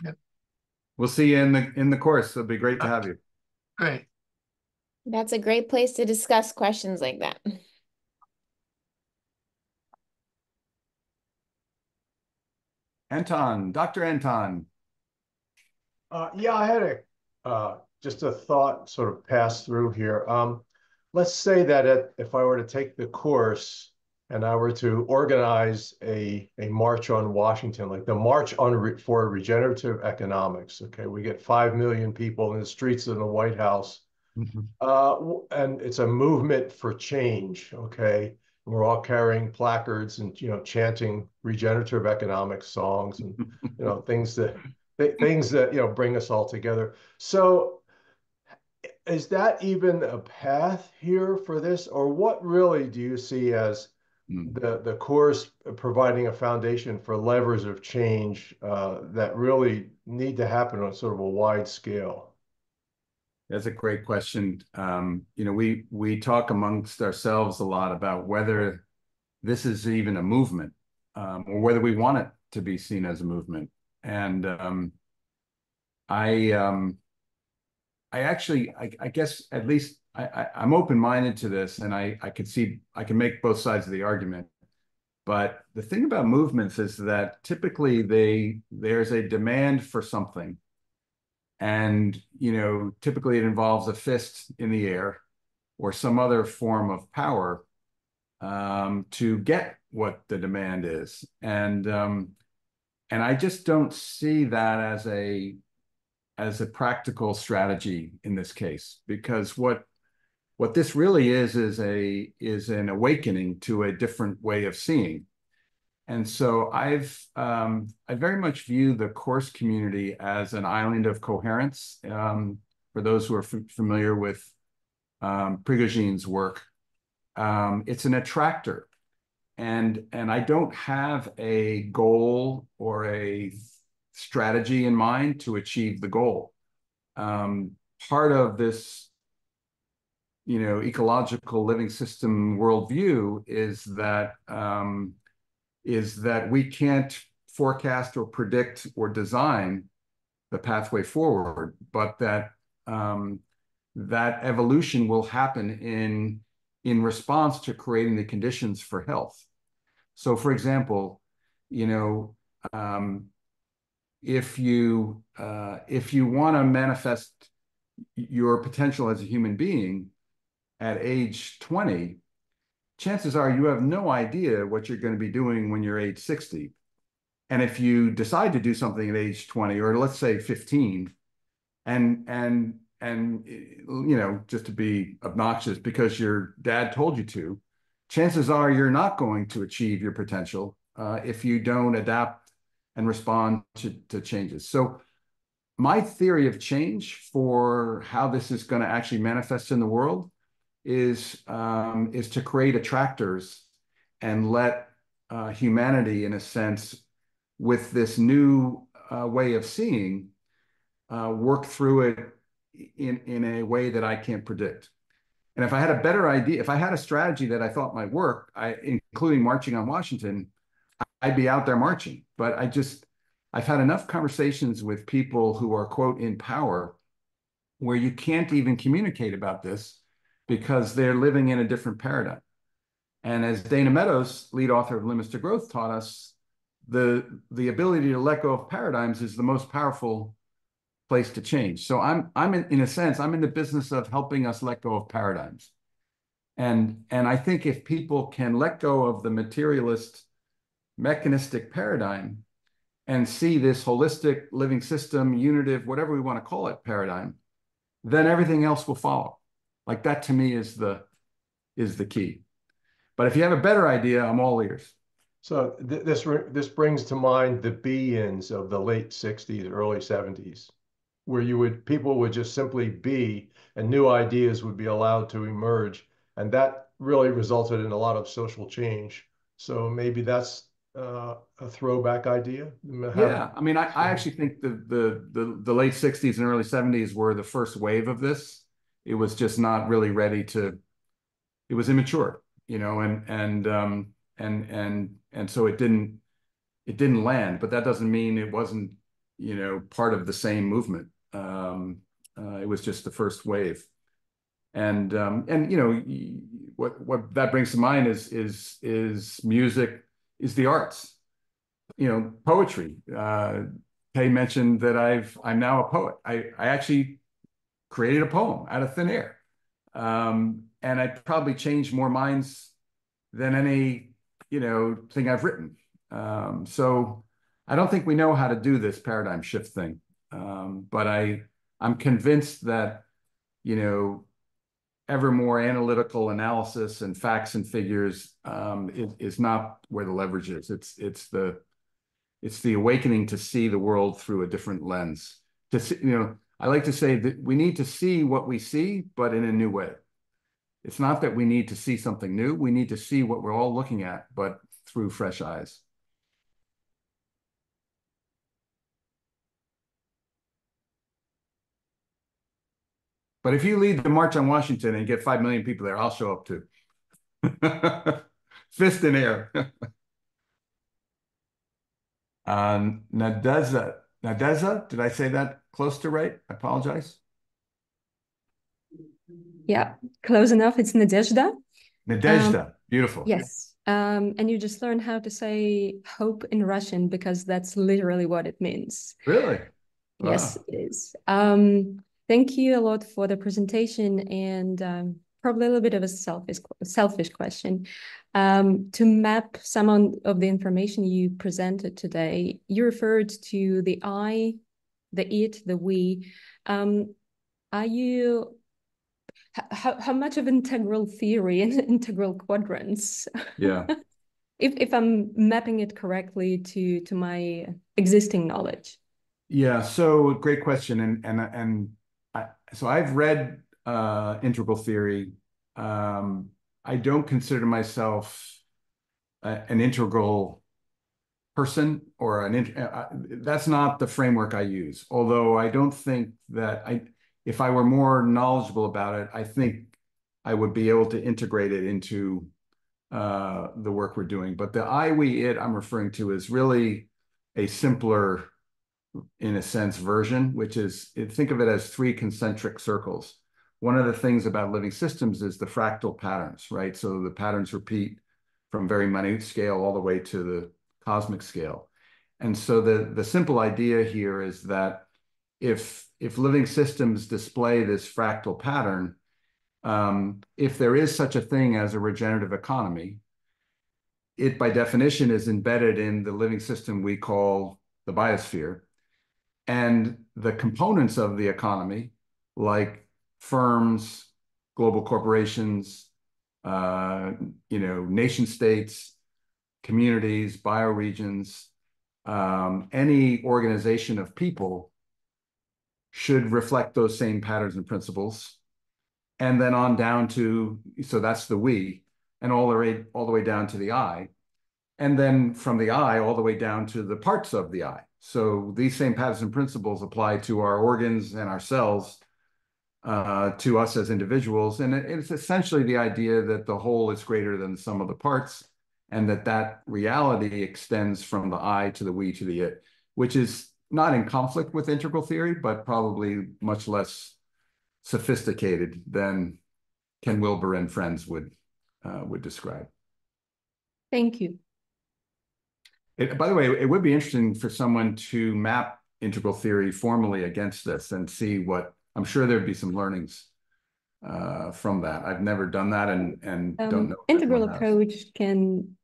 Yeah. We'll see you in the course. It'll be great to have you. Great. That's a great place to discuss questions like that. Anton, Dr. Anton. Yeah, I had just a thought sort of pass through here. Let's say that if I were to take the course and I were to organize a march on Washington, like the March for Regenerative Economics. Okay, we get 5 million people in the streets of the White House, and it's a movement for change. Okay, and we're all carrying placards and chanting regenerative economics songs and things that bring us all together. So is that even a path here for this, or what really do you see as the course providing a foundation for levers of change that really need to happen on sort of a wide scale? That's a great question. We talk amongst ourselves a lot about whether this is even a movement, or whether we want it to be seen as a movement. And I guess at least I'm open-minded to this, and I can make both sides of the argument. But the thing about movements is that typically there's a demand for something. And, typically it involves a fist in the air or some other form of power to get what the demand is. And I just don't see that as a practical strategy in this case, because what this really is an awakening to a different way of seeing. And so I very much view the course community as an island of coherence. For those who are familiar with Prigoghine's work, it's an attractor, and I don't have a goal or a strategy in mind to achieve the goal. Part of this, ecological living system worldview is that we can't forecast or predict or design the pathway forward, but that that evolution will happen in response to creating the conditions for health. So, for example, if you want to manifest your potential as a human being at age 20, chances are you have no idea what you're going to be doing when you're age 60. And if you decide to do something at age 20, or let's say 15, and just to be obnoxious because your dad told you to, chances are you're not going to achieve your potential if you don't adapt and respond to changes. So my theory of change for how this is going to actually manifest in the world is to create attractors and let humanity, in a sense, with this new way of seeing, work through it in a way that I can't predict. And if I had a better idea, if I had a strategy that I thought might work, including marching on Washington, I'd be out there marching. But I've had enough conversations with people who are, quote, in power, where you can't even communicate about this because they're living in a different paradigm. And as Dana Meadows, lead author of Limits to Growth, taught us, the ability to let go of paradigms is the most powerful place to change. So I'm in a sense, I'm in the business of helping us let go of paradigms. And I think if people can let go of the materialist, mechanistic paradigm and see this holistic living system, unitive, whatever we want to call it, paradigm, then everything else will follow. Like that to me is the key. But if you have a better idea, I'm all ears. So this brings to mind the be-ins of the late 60s, early 70s, where people would just simply be and new ideas would be allowed to emerge. And that really resulted in a lot of social change. So maybe that's a throwback idea. Yeah, I mean, I actually think the late 60s and early 70s were the first wave of this. It was just not really ready to, it was immature, and so it didn't land, but that doesn't mean it wasn't, part of the same movement. It was just the first wave. And what that brings to mind is music, is the arts. poetry. Kay mentioned that I'm now a poet. I actually created a poem out of thin air. And I probably changed more minds than any, thing I've written. So I don't think we know how to do this paradigm shift thing. But I'm convinced that, ever more analytical analysis and facts and figures is not where the leverage is. It's the awakening to see the world through a different lens. To see, I like to say that we need to see what we see, but in a new way. It's not that we need to see something new. We need to see what we're all looking at, but through fresh eyes. But if you lead the March on Washington and get 5 million people there, I'll show up too. Fist in air. Nadeza, did I say that close to right? I apologize. Yeah, close enough. It's Nadezhda. Nadezhda, beautiful. Yes. And you just learn how to say hope in Russian because that's literally what it means. Really? Wow. Yes, it is. Thank you a lot for the presentation and probably a little bit of a selfish question. To map some of the information you presented today, you referred to the I, the it, the we. How much of integral theory and integral quadrants? Yeah. If I'm mapping it correctly to my existing knowledge. Yeah, so great question. So I've read integral theory. I don't consider myself an integral person or that's not the framework I use. Although I don't think that if I were more knowledgeable about it, I think I would be able to integrate it into the work we're doing. But the I, we, it I'm referring to is really a simpler, in a sense, version, which is, think of it as 3 concentric circles. One of the things about living systems is the fractal patterns, right? So the patterns repeat from very minute scale all the way to the cosmic scale. And so the simple idea here is that if living systems display this fractal pattern, if there is such a thing as a regenerative economy, it by definition is embedded in the living system we call the biosphere. And the components of the economy, like firms, global corporations, nation states, communities, bioregions, any organization of people should reflect those same patterns and principles. And then on down to, so that's the we, and all the way down to the I. And then from the I all the way down to the parts of the I. So these same patterns and principles apply to our organs and our cells, to us as individuals. And it's essentially the idea that the whole is greater than the sum of the parts, and that reality extends from the I to the we to the it, which is not in conflict with integral theory, but probably much less sophisticated than Ken Wilber and friends would describe. Thank you. By the way, it would be interesting for someone to map integral theory formally against this and see what, I'm sure there'd be some learnings from that. I've never done that and don't know. Integral approach can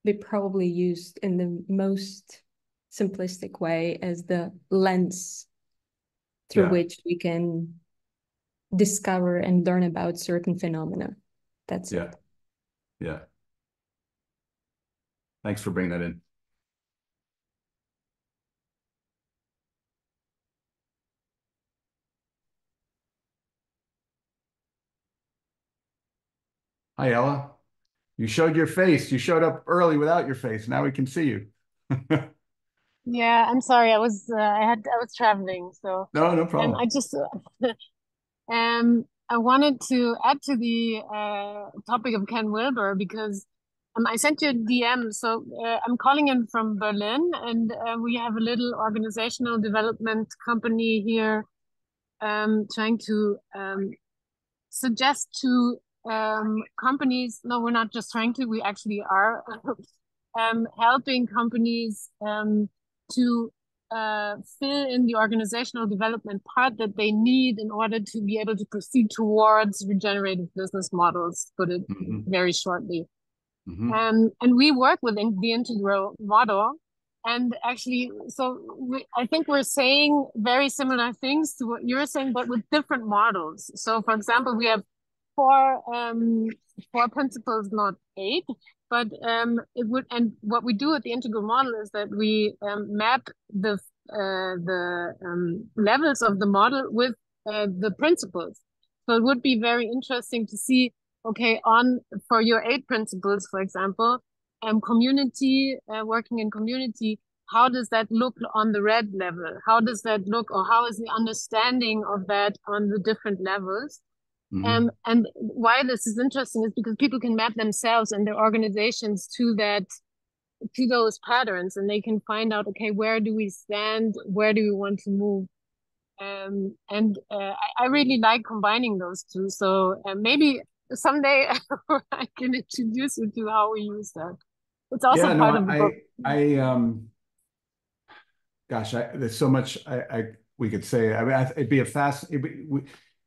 be probably used in the most simplistic way as the lens through which we can discover and learn about certain phenomena. That's it. Yeah. Thanks for bringing that in. Hi, Ella. You showed your face. You showed up early without your face. Now we can see you. Yeah, I'm sorry. I was traveling, so No problem. I just I wanted to add to the topic of Ken Wilber because I sent you a DM. So I'm calling in from Berlin, and we have a little organizational development company here, trying to suggest to companies. No, we're not just trying to. We actually are helping companies to fill in the organizational development part that they need in order to be able to proceed towards regenerative business models, put it very shortly. And we work within the integral model. And actually, I think we're saying very similar things to what you're saying, but with different models. So, for example, we have four principles, not 8, but it would. And what we do at the integral model is that we map the levels of the model with the principles. So it would be very interesting to see, okay, for your 8 principles, for example, community, working in community, how does that look on the red level? How does that look, or how is the understanding of that on the different levels? And why this is interesting is because people can map themselves and their organizations to those patterns, and they can find out, okay, where do we stand? Where do we want to move? I really like combining those two. So maybe someday I can introduce you to how we use that. It's also part of the book. Gosh, there's so much we could say. I mean, it'd be a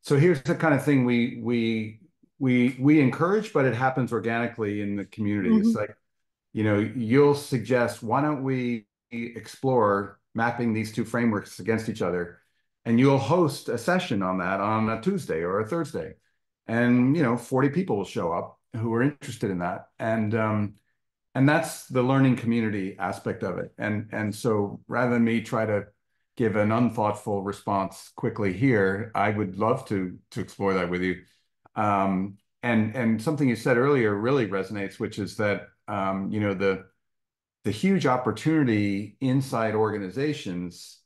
so here's the kind of thing we encourage, but it happens organically in the community. It's like, you'll suggest, why don't we explore mapping these 2 frameworks against each other? And you'll host a session on that on a Tuesday or a Thursday. And, 40 people will show up who are interested in that. And that's the learning community aspect of it. And so rather than me try to give an unthoughtful response quickly here, I would love to explore that with you. And something you said earlier really resonates, which is that, the huge opportunity inside organizations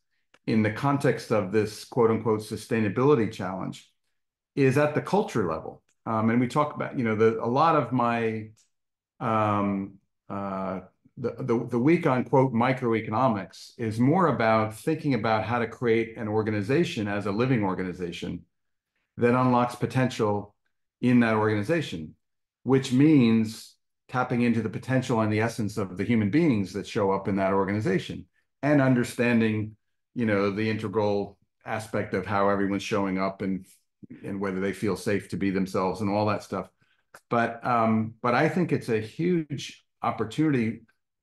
in the context of this quote unquote sustainability challenge is at the culture level. And we talk about, a lot of my, the week on quote microeconomics is more about thinking about how to create an organization as a living organization that unlocks potential in that organization, which means tapping into the potential and the essence of the human beings that show up in that organization, and understanding, the integral aspect of how everyone's showing up and whether they feel safe to be themselves and all that stuff. But I think it's a huge opportunity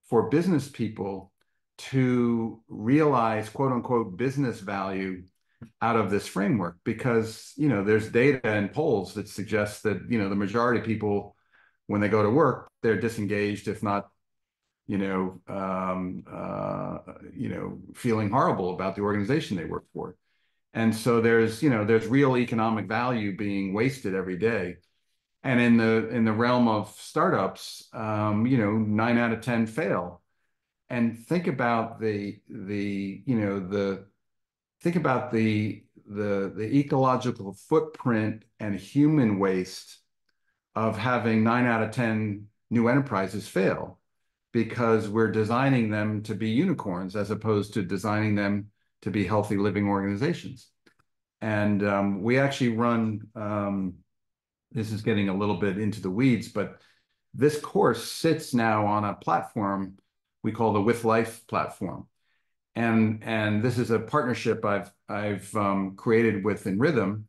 for business people to realize quote unquote business value out of this framework, because there's data and polls that suggest that the majority of people, when they go to work, they're disengaged, if not feeling horrible about the organization they work for. And so there's real economic value being wasted every day. And in the realm of startups, 9 out of 10 fail. And think about the ecological footprint and human waste of having 9 out of 10 new enterprises fail, because we're designing them to be unicorns as opposed to designing them to be healthy living organizations. And we actually run, this is getting a little bit into the weeds, but this course sits now on a platform we call the With Life platform. And this is a partnership I've created with In Rhythm.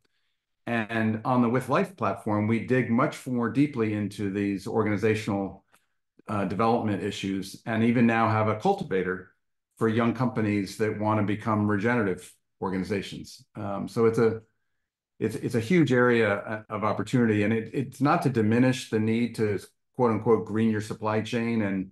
And on the With Life platform, we dig much more deeply into these organizational development issues, and even now have a cultivator for young companies that want to become regenerative organizations. So it's a huge area of opportunity, and it's not to diminish the need to quote unquote green your supply chain and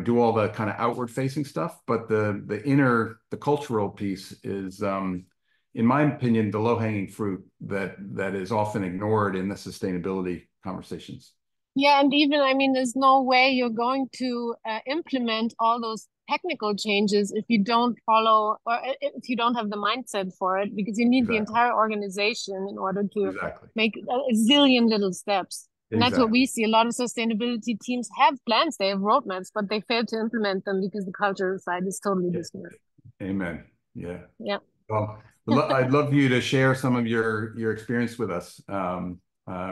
do all the kind of outward facing stuff, but the cultural piece is, in my opinion, the low hanging fruit that is often ignored in the sustainability conversations. Yeah, and even, there's no way you're going to implement all those technical changes if you don't follow, or if you don't have the mindset for it, because you need the entire organization in order to make a zillion little steps. And that's what we see. A lot of sustainability teams have plans, they have roadmaps, but they fail to implement them because the cultural side is totally dismissed. Amen. Yeah. Yeah. Well, I'd love you to share some of your experience with us.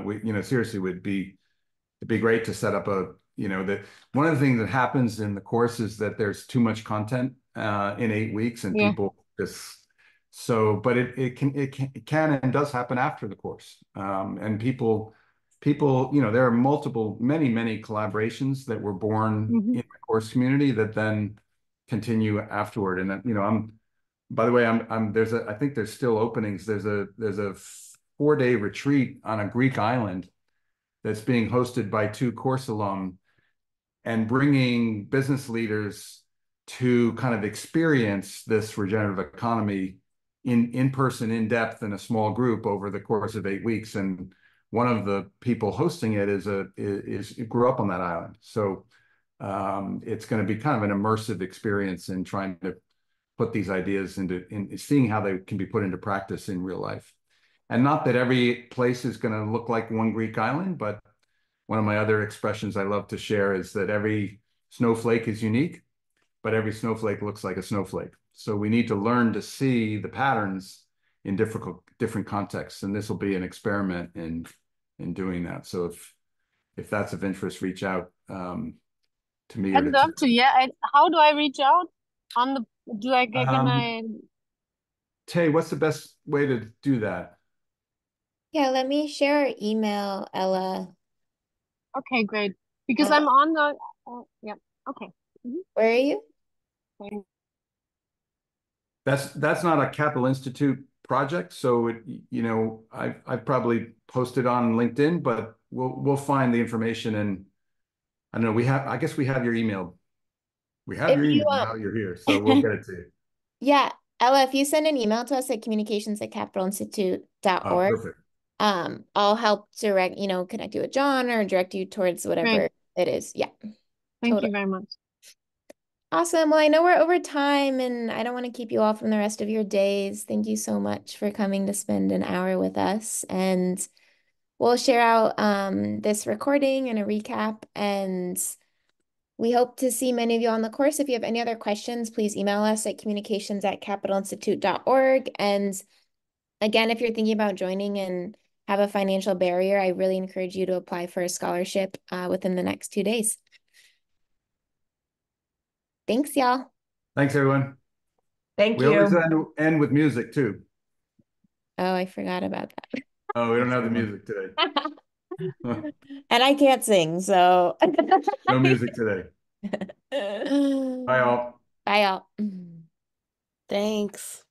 We, seriously, it'd be great to set up a that one of the things that happens in the course is that there's too much content in 8 weeks, and Yeah. people just but it can and does happen after the course, and people there are many collaborations that were born in the course community that then continue afterward. And by the way, I think there's still openings. There's a 4-day retreat on a Greek island that's being hosted by 2 course alum, and bringing business leaders to kind of experience this regenerative economy in person, in depth, in a small group over the course of 8 weeks. And one of the people hosting it grew up on that island. So it's going to be kind of an immersive experience in trying to put these ideas in seeing how they can be put into practice in real life. And not that every place is going to look like one Greek island, but one of my other expressions I love to share is that every snowflake is unique, but every snowflake looks like a snowflake. So we need to learn to see the patterns in different contexts. And this will be an experiment in doing that. So if that's of interest, reach out to me or I'd to love Tim. to. Yeah. How do I reach out? Can Um, I? Tay, what's the best way to do that? Yeah, let me share our email, Ella. Okay, great. Because I'm on the. Yeah. Okay. Where are you? Okay. That's not a Capital Institute project, so I've probably posted on LinkedIn, but we'll find the information. And I don't know, I guess we have your email. We have If your you email now you're here, so we'll get it to you. Yeah, Ella, if you send an email to us at Oh, communications@capitalinstitute.org, perfect. I'll help connect you with John or direct you towards whatever Great. it is. Yeah, Thank totally. you very much. Awesome. Well, I know we're over time and I don't want to keep you all from the rest of your days. Thank you so much for coming to spend an hour with us. And we'll share out this recording and a recap. And we hope to see many of you on the course. If you have any other questions, please email us at communications@capitalinstitute.org. And again, if you're thinking about joining and have a financial barrier, I really encourage you to apply for a scholarship within the next 2 days. Thanks, y'all. Thanks, everyone. Thank We always you. end with music too. Oh, I forgot about that. Oh, we don't have the music today. And I can't sing, so. No music today. Bye, all. Bye, y'all. Thanks.